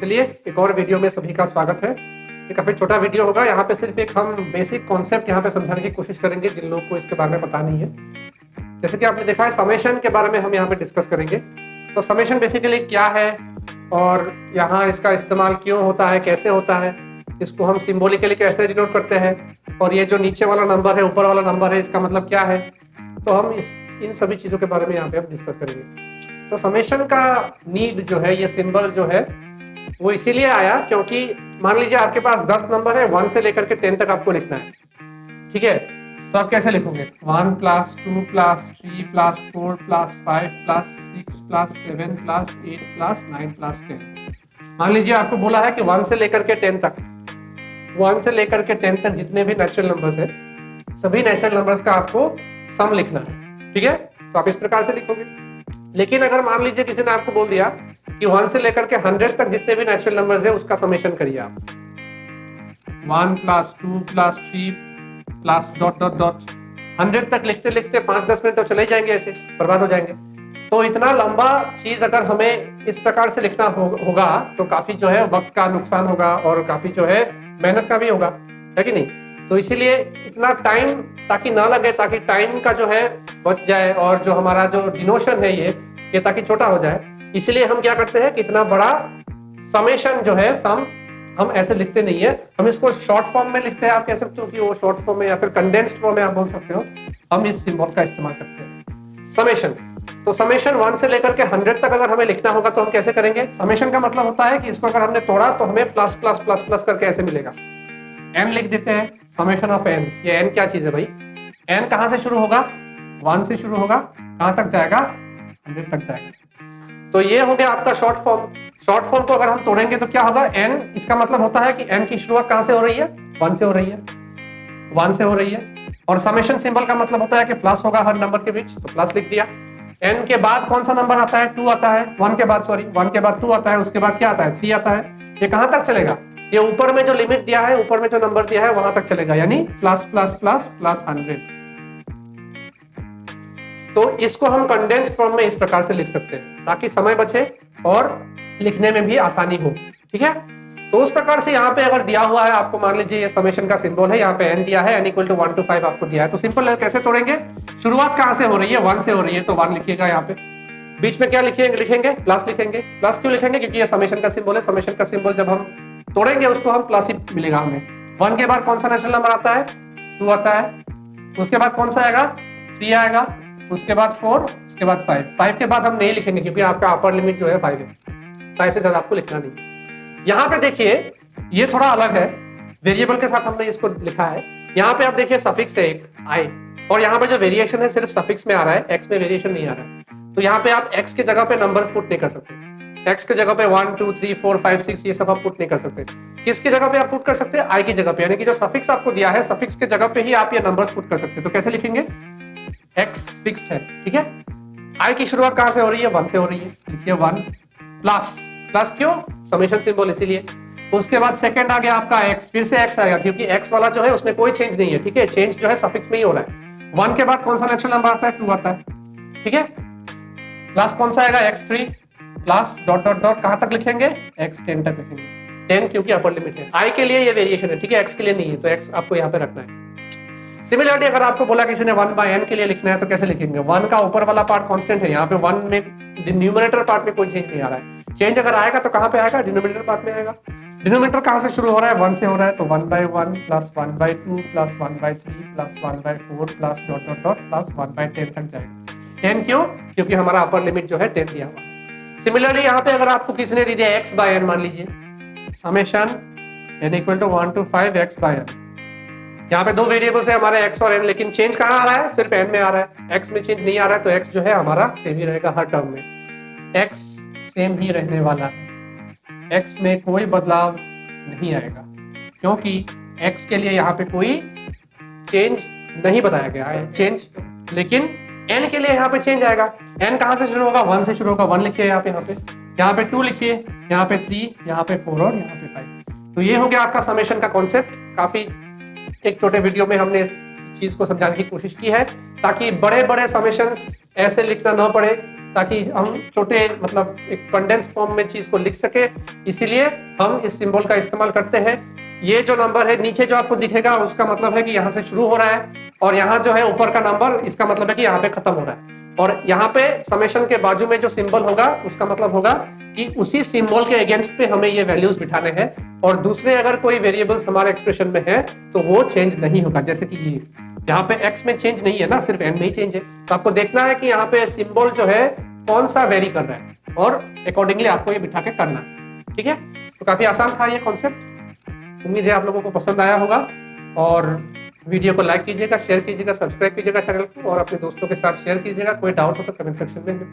चलिए एक और वीडियो में सभी का स्वागत है। ये काफ़ी छोटा वीडियो होगा। यहाँ पे सिर्फ एक हम बेसिक कॉन्सेप्ट यहाँ पे समझाने की कोशिश करेंगे जिन लोगों को इसके बारे में पता नहीं है। जैसे कि आपने देखा है समेशन के बारे में हम यहाँ पे डिस्कस करेंगे। तो समेशन बेसिकली क्या है और यहाँ इसका इस्तेमाल क्यों होता है, कैसे होता है, इसको हम सिम्बोलिकली कैसे डिनोट करते हैं, और ये जो नीचे वाला नंबर है ऊपर वाला नंबर है इसका मतलब क्या है। तो हम इन सभी चीज़ों के बारे में यहाँ पे हम डिस्कस करेंगे। तो समेशन का नीड जो है, ये सिंबल जो है वो इसीलिए आया क्योंकि मान लीजिए आपके पास 10 नंबर है, 1 से लेकर के 10 तक आपको लिखना है। ठीक है, तो आप कैसे लिखोगे? 1 + 2 + 3 + 4 + 5 + 6 + 7 + 8 + 9 + 10। मान लीजिए आपको बोला है कि 1 से लेकर के 10 तक, 1 से लेकर के 10 तक जितने भी नेचुरल नंबर्स है सभी नेचुरल नंबर्स का आपको सम लिखना है। ठीक है, तो आप इस प्रकार से लिखोगे। लेकिन अगर मान लीजिए किसी ने आपको बोल दिया कि 1 से लेकर के 100 तक जितने भी नेचुरल नंबर्स है उसका समेशन करिए आप। 1 + 2 + 3 + ... 100 तक लिखते लिखते 5-10 मिनट तो चले जाएंगे, ऐसे बर्बाद हो जाएंगे। तो इतना लंबा चीज अगर हमें इस प्रकार से लिखना होगा तो काफी जो है वक्त का नुकसान होगा और काफी जो है मेहनत का भी होगा, है कि नहीं? तो इसीलिए इतना टाइम ताकि ना लगे, ताकि टाइम का जो है बच जाए और जो हमारा जो डिनोशन है ये ताकि छोटा हो जाए, इसलिए हम क्या करते हैं कि इतना बड़ा समेशन जो है सम हम ऐसे लिखते नहीं है, हम इसको शॉर्ट फॉर्म में लिखते हैं। आप कह सकते हो कि वो शॉर्ट फॉर्म में या फिर कंडेंस्ड फॉर्म में आप बोल सकते हो। हम इस सिंबल का इस्तेमाल करते हैं समेशन। तो समेशन 1 से लेकर के 100 तक अगर हमें लिखना होगा तो हम कैसे करेंगे? समेशन का मतलब होता है कि इसको अगर हमने तोड़ा तो हमें प्लस प्लस प्लस प्लस करके ऐसे मिलेगा। n लिख देते हैं, समेशन ऑफ n। ये n क्या चीज है भाई? n कहां से शुरू होगा? 1 से शुरू होगा, कहां तक जाएगा? 100 तक जाएगा। तो ये हो गया आपका शॉर्ट फॉर्म। शॉर्ट फॉर्म को अगर हम तोड़ेंगे तो क्या होगा? n, इसका मतलब होता है कि n की शुरुआत कहां से हो रही है? 1 से हो रही है, 1 से हो रही है। और समेशन सिंबल का मतलब होता है कि प्लस होगा हर नंबर के बीच, तो प्लस लिख दिया। n के बाद कौन सा नंबर आता है? 2 आता है। 1 के बाद 1 के बाद 2 आता है, उसके बाद क्या आता है? 3 आता है। ये कहां तक चलेगा? ये ऊपर में जो लिमिट दिया है, ऊपर में जो नंबर दिया है वहां तक चलेगा, यानी प्लस प्लस प्लस प्लस 100। तो इसको हम कंडेंस्ड फॉर्म में इस प्रकार से लिख सकते हैं ताकि समय बचे और लिखने में भी आसानी हो। ठीक है, तो उस प्रकार से यहाँ पे अगर दिया हुआ है आपको, मान लीजिए ये समेशन का सिंबल है, यहाँ पे n दिया है, n = 1 to 5 आपको दिया है, तो सिंपल कैसे तोड़ेंगे? शुरुआत कहाँ से हो रही है? 1 से हो रही है, तो 1 लिखिएगा। यहाँ पे बीच में क्या लिखेंगे? प्लस लिखेंगे। प्लस क्यों लिखेंगे? क्योंकि ये समेशन का सिंबल है। समेशन का सिंबल जब हम तोड़ेंगे उसको हम प्लस ही मिलेगा हमें। 1 के बाद कौन सा नेचुरल नंबर आता है? 2 आता है। उसके बाद कौन सा आएगा? 3 आएगा। उसके बाद 4, उसके बाद 5। 5 के बाद हम नहीं लिखेंगे क्योंकि आपका अपर लिमिट जो है 5 है। 5 से ज्यादा आपको लिखना नहीं। यहाँ पे देखिए ये थोड़ा अलग है, वेरिएबल के साथ हमने इसको लिखा है। यहाँ पे आप देखिए सफिक्स है एक आई, और यहाँ पे जो वेरिएशन है सिर्फ सफिक्स में आ रहा है, एक्स में वेरिएशन नहीं आ रहा है। तो यहाँ पे आप एक्स के जगह पे नंबर्स पुट नहीं कर सकते। एक्स के जगह पे 1 2 3 4 5 6 ये सब आप पुट नहीं कर सकते। किसकी जगह पे आप पुट कर सकते हैं? आई की जगह पे, यानी कि जो सफिक्स आपको दिया है सफिक्स के जगह पे ही आप ये नंबर्स पुट कर सकते हैं। तो कैसे लिखेंगे? एक्स फिक्स्ड है, ठीक है। आई की शुरुआत कहां से हो रही है? 1 से हो रही है, लिखिए 1 प्लस। प्लस क्यों? समेशन सिंबल इसीलिए। उसके बाद सेकंड आ गया आपका एक्स, फिर से एक्स आएगा क्योंकि एक्स वाला जो है उसमें कोई चेंज नहीं है। ठीक है, चेंज जो है सफिक्स में ही हो रहा है। 1 के बाद कौन सा नेचुरल नंबर आता है? 2 आता है। ठीक है, प्लस कौन सा आएगा? x3 प्लस ... कहां तक लिखेंगे? x 10 तक लिखेंगे। 10 क्योंकि अपर लिमिट है। i के लिए ये वेरिएशन है, ठीक है, x के लिए नहीं है, तो x आपको यहाँ पे रखना है। सिमिलरली अगर आपको बोला किसी ने 1/n के लिए लिखना है तो कैसे लिखेंगे? 1 का ऊपर वाला पार्ट कांस्टेंट है, यहाँ पे 1 में न्यूमरेटर पार्ट में कोई चेंज नहीं आ रहा है। चेंज अगर आएगा तो कहाँ पे आएगा? डिनोमिनेटर पार्ट में आएगा। डिनोमिनेटर कहाँ से शुरू हो रहा है? 1 से हो रहा है, तो 1/1 plus 1/2 plus 1/3 plus 1/4 plus ... plus 1/10 तक जाएगा। 10 क्यों? क्योंकि हमारा अपर लिमिट जो है 10 दिया हुआ है। सिमिलरली यहाँ पे अगर आपको किसी ने दे दिया x/n, मान लीजिए समेशन n = 1 to 5 x/n। यहाँ पे दो वेरिएबल्स है हमारे x और n, लेकिन चेंज कहाँ आ रहा है? सिर्फ n में आ रहा है, x में चेंज नहीं आ रहा है। तो x जो है हमारा सेम ही रहेगा हर टर्म में। x सेम ही रहने वाला है, x में कोई बदलाव नहीं आएगा क्योंकि x के लिए यहाँ पे कोई चेंज नहीं बताया गया है। चेंज लेकिन n के लिए यहाँ पे चेंज आएगा। n कहाँ से शुरू होगा? 1 से शुरू होगा। 1 लिखिए यहाँ पे 2 लिखिए, यहाँ पे 3, यहाँ पे 4 और यहाँ पे 5। तो ये हो गया आपका समेशन का कॉन्सेप्ट। काफी एक छोटे वीडियो में हमने इस चीज को समझाने की कोशिश की है ताकि बड़े बड़े समेशंस ऐसे लिखना ना पड़े, ताकि हम छोटे मतलब एक कंडेंस फॉर्म में चीज को लिख सके, इसीलिए हम इस सिंबल का इस्तेमाल करते हैं। ये जो नंबर है नीचे जो आपको दिखेगा उसका मतलब है कि यहाँ से शुरू हो रहा है, और यहाँ जो है ऊपर का नंबर इसका मतलब है कि यहाँ पे खत्म हो रहा है। और यहाँ पे समेशन के बाजू में जो सिंबल होगा उसका मतलब होगा कि उसी सिंबल के अगेंस्ट पे हमें ये वैल्यूज बिठाने हैं, और दूसरे अगर कोई वेरिएबल्स हमारे एक्सप्रेशन में है तो वो चेंज नहीं होगा। जैसे कि ये यहाँ पे x में चेंज नहीं है ना, सिर्फ n में ही चेंज है, तो आपको देखना है कि यहाँ पे सिंबल जो है कौन सा वेरी कर रहा है, और अकॉर्डिंगली आपको ये बिठा के करना है। ठीक है, तो काफी आसान था ये कॉन्सेप्ट। उम्मीद है आप लोगों को पसंद आया होगा, और वीडियो को लाइक कीजिएगा, शेयर कीजिएगा, सब्सक्राइब कीजिएगा चैनल को, और अपने दोस्तों के साथ शेयर कीजिएगा। कोई डाउट हो तो कमेंट सेक्शन में